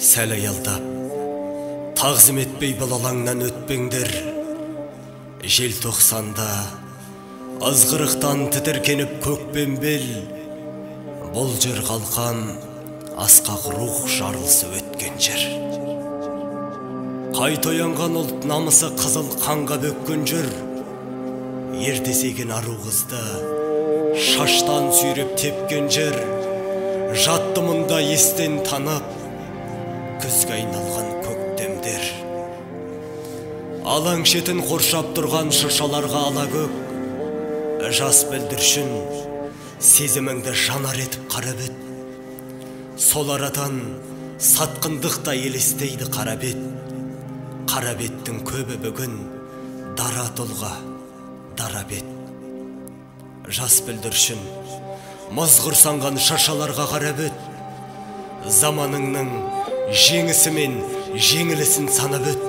Сәл аялдап, тағзым етпей бұл алаңнан өтпеңдер. Желтоқсанда азғырықтан тітіркеніп көкпен бел, бұл жер қалқан асқақ рух жарылысы өткен жер. Қайта оянған ұлт намысы қызыл қанға бөккен жер. Ертесеген ару қызды шаштан сүйреп тепкен жер. Жатты мұнда естен танып, күзге айналған көктемдер. Алаң шетін қоршап тұрған шыршаларға ала көк, жас бүлдіршін сезіміңді жанар етіп қарап ет. Сол арадан сатқындықта елестейді қара бет. Қара беттің көбі бүгін дара тұлға, дара бет. Жас бүлдіршін мұз құрсанған шыршаларға қарап ет. Заманыңның жеңісі мен жеңілісін санап өт.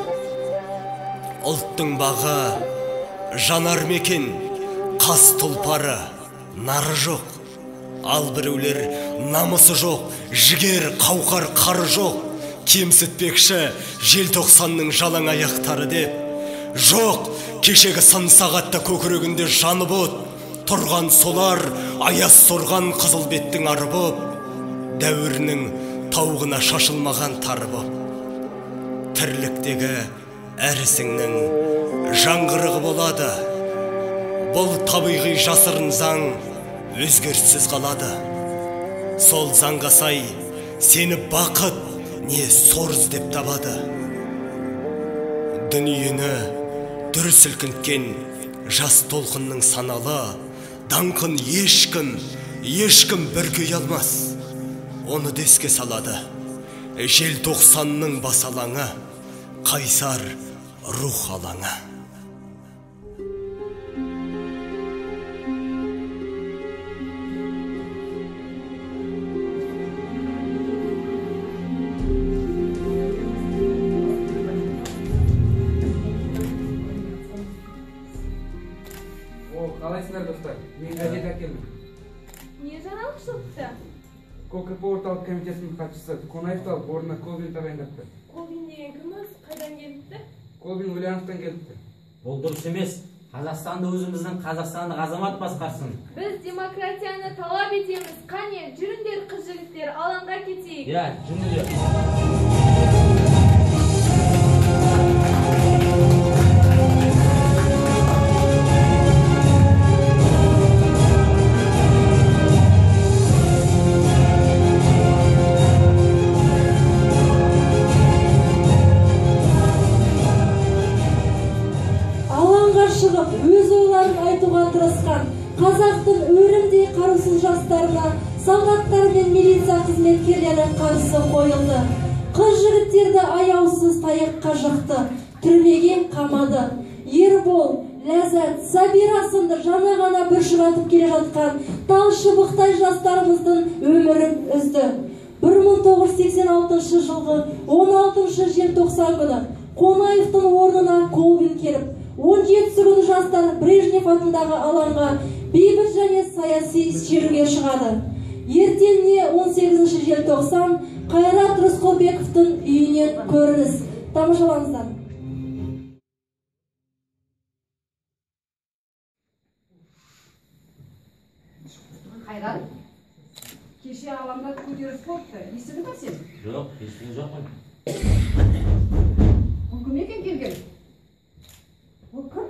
Ұлттың бағы жанар мекен, қас тұлпары нары жоқ. Ал біреулер намысы жоқ, жігер қауқар қары жоқ. Кемсітпекші желтоқсанның жалаң аяқтары деп. Жоқ, кешегі сын сағатта көкірегінде жаны бот. Тұрған солар аяз сорған қызыл беттің ары боп, дәуірінің тауғына шашылмаған тары боп. Тірліктегі әрісіңнің жаңғырығы болады. Бұл табиғи жасырын заң өзгеріссіз қалады. Сол заңға сай сені бақыт не сор іздеп табады. Дүниені дүр сілкінткен жас толқынның саналы, даңқын ешкім бүркей алмас. Оны деске салады желтоқсанның басалаңы, қайсар рух алаңы. Қалайсыңдар достар? Мен газет әкелдім. Не жаңалық шықты? КОКП орталық комитетінің хатшысы Қонаевты алып орнына Колбин тағайындапты. Колбин деген кім өзі? Қайдан келіпті? Колбин Ульяновтан келіпті. Бұл дұрыс емес. Қазақстанды өзіміздің қазақстандық азамат басқарсын. Біз демократияны талап етеміз. Қане, жүріңдер қыз жігіттер, алаңға кетейік. Я, жүріңдер. Өз ойларын айтуға тырысқан қазақтың өрімдей қарусыз жастарына солдаттар мен милиция қызметкерлері қарсы қойылды. Қыз жігіттерді аяусыз таяққа жықты, түрмеге қамады. Ербол, Ләззат, Сабира сынды жаңа ғана бүршігатып келе жатқан тал шыбықтай жастарымыздың өмірін үзді. 1986 жылғы 16 желтоқсан күні Қонаевтың орнына Колбин келіп, 17 күні жастар Брежнев атындағы алаңға бейбіт және саяси шеруге шығады. Ертеңіне 18 желтоқсан Қайрат Рысқұлбековтың үйінен көрініс. Тамашалаңыздар. Қайрат, кеше алаңда көтеріліс болыпты. Естідің бе сен? Жоқ, естіген жоқпын. Бұл кім екен келген? Бұл кім?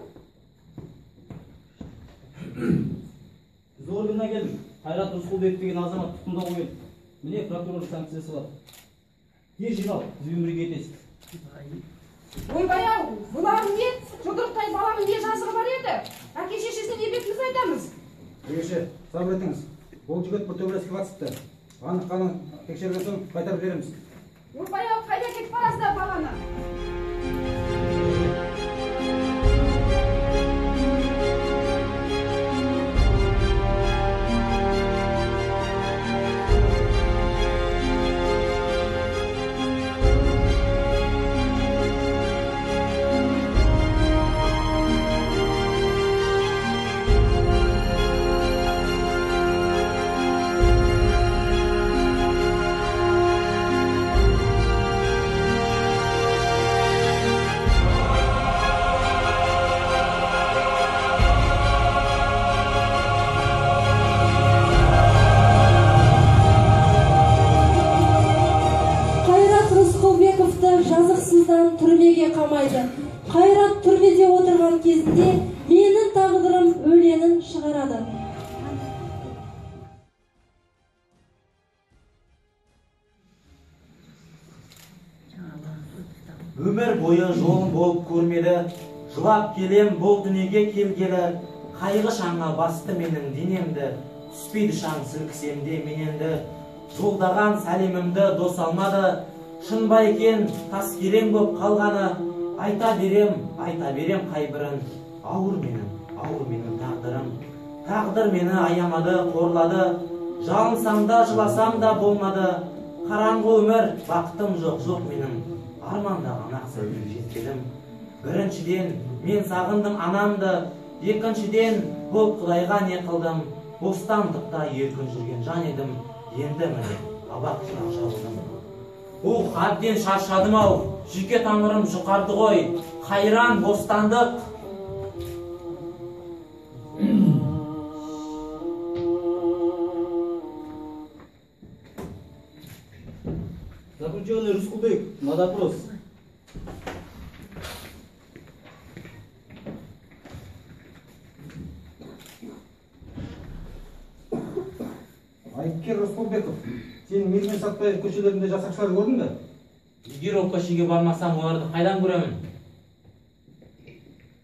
Біз органына келдік. Қайрат Рысқұлбеков деген азамат тұтқында қойылды. Міне прокурор санкциясы бар. Тез жинал, біз өмірге кетесіз. Ойбай-ау, бұларың не? Жұдырықтай баланың не жазығы бар еді? Әке шешесіне не бетіміз айтамыз? Егеше, сабыр етіңіз. Бұл жігіт бір төбелеске қатысыпты. Анық-қанық тексерген соң қайтарып береміз. Ойбай-ау, қайда кетіп барасыздар баланы? өмір бойы жолым болып көрмеді. Жылап келем бұл дүниеге келгелі, қайғы шаңға басты менің денемді. Түспейді шаң сілкісемде мененді. Жолдаған сәлемімді дос алмады. Шын ба екен тас керең боп қалғаны. Айта берем қайбірін. Ауыр менің тағдырым. Тағдыр мені аямады, қорлады. Жалынсам да жыласам да болмады. Қараңғы өмір, бақытым жоқ менің. Армандаған ақсырдың жеткедім. Біріншіден мен сағындым анамды. Екіншіден бұл Құдайға не қылдым. Бостандықта еркін жүрген жан едім. Енді міне абақ жылап шалдым. Әбден шаршадым ау. Жүйке тамырым жұқарды ғой. Қайран бостандық. Заключенный Рыскулбек, на допрос. Айыпкер Рысқұлбеков, сен Мирмен Сатпаев көшелерінде жасақшылар көрдің бе? Егер о көшеге бармасам, оларды қайдан көремін?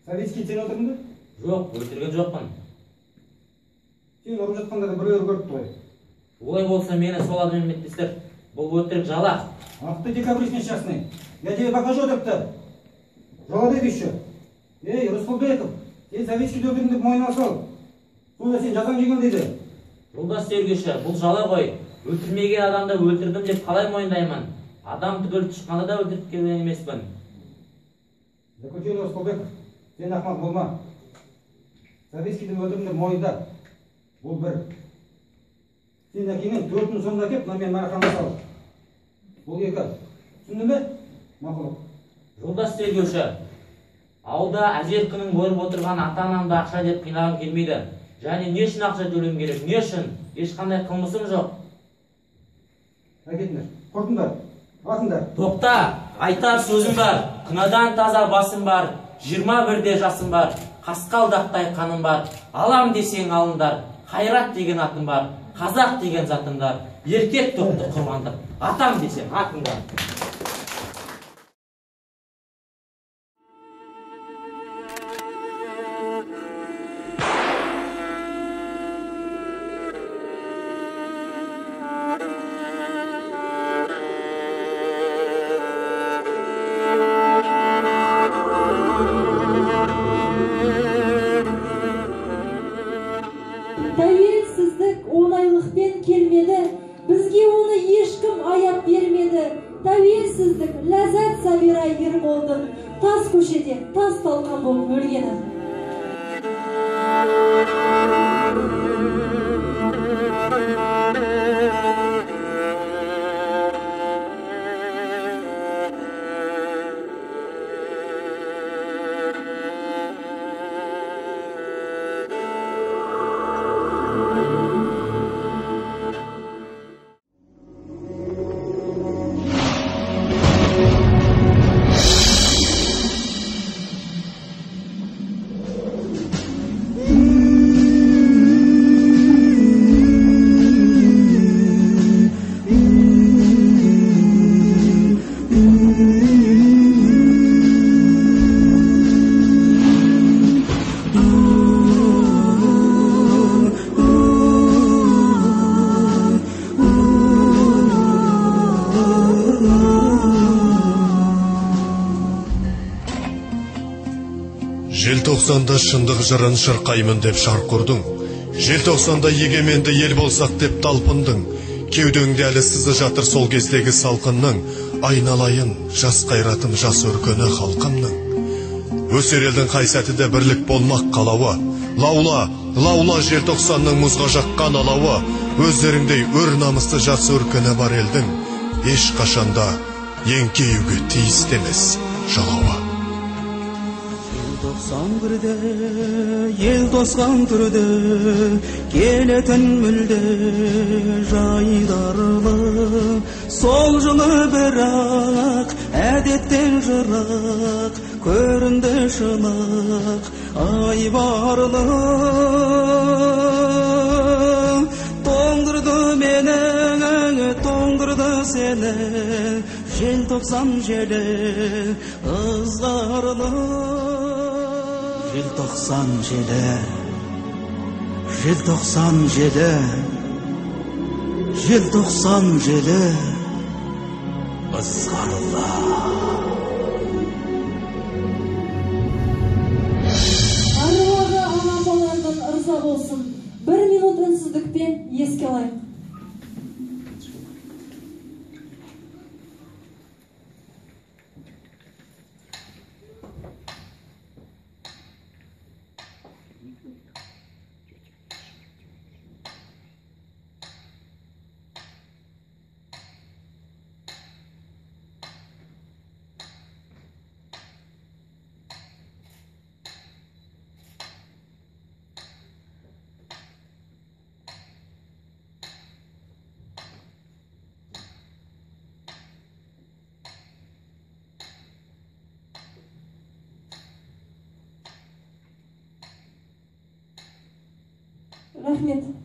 Савицкий сен отырдың ба? Жоқ, өлтірген жоқпын. Сен ұрып жатқандарды біреулер көріпті ғой. Олай болса мені сол адаммен беттестір. Бұл өтірік жалақ. Ах ты декабрист несчастный. Я тебе покажу это-то. Жолдайды еще. Ей, Рысқұлбеков, сен Савицкийді өлтірдің деп мойнына сал. Сонда сен жазаң жеген дейді. Жолдас тергеуші, бұл жала ғой. Өлтірмеген адамды өлтірдім деп қалай мойындаймын? Адам түгіл тышқанды да өлтіріп келген емеспін. Заключенный Рысқұлбеков, сен ақымақ болма. Савицкийді өлтірдім деп мойында. Бұл бір. Сен әкеңнің 4 күн соңында кеп, мына мен мараханға сал. Бұл екі. Түсіндің бе? Мақұлық. Жолдас тергеуші, ауылда әжер күнін көріп отырған ата-анамды ақша деп қинағым келмейді. Және не үшін ақша төлем керек? Не үшін? Ешқандай қылмысым жоқ. Әкетіңдер, құртыңдар, атыңдар. Тоқта, айтар сөзім бар. Күнәдан таза басым бар. 21-де жасым бар. Қасқалдақтай қаным бар. Алам десең алындар. Қайрат деген атым бар. Қазақ деген затымдар. Еркек тоқты құрбандық. Атам десең атыңдар. Тәуелсіздік оңайлықпен келмеді, бізге оны ешкім аяп бермеді. Тәуелсіздік Ләззат Сабира Ерболдың тас көшеде тас талқан болып өлгені. Желтоқсанда шындық жырын шырқаймын деп шарқ ұрдың. Желтоқсанда егеменді ел болсақ деп талпындың. Кеудеңде әлі сызы жатыр сол кездегі салқынның. Айналайын жас қайратым, жас өркені халқымның. Өсер елдің қай сәтіде бірлік болмақ қалауы. Лаула, лаула желтоқсанның мұзға жаққан алауы. Өздеріңдей өр намысты жас өркені бар елдің. Еш қашанда еңкеюге тиісті емес жалауы. Ел тосқан түрде келетін мүлде жайдарлы, сол жылы бірақ әдеттен жырақ көрінді шынық айбарлы. Тоңдырды мені, тоңдырды сені, желтоқсан желтоқсан желі ызғарлы. Желтоқсан желі, желтоқсан желі, желтоқсан желі ызғарлы. Аруағы аман болардан ырза болсын. 1 минут үнсіздікпен еске алайық. Рахмет.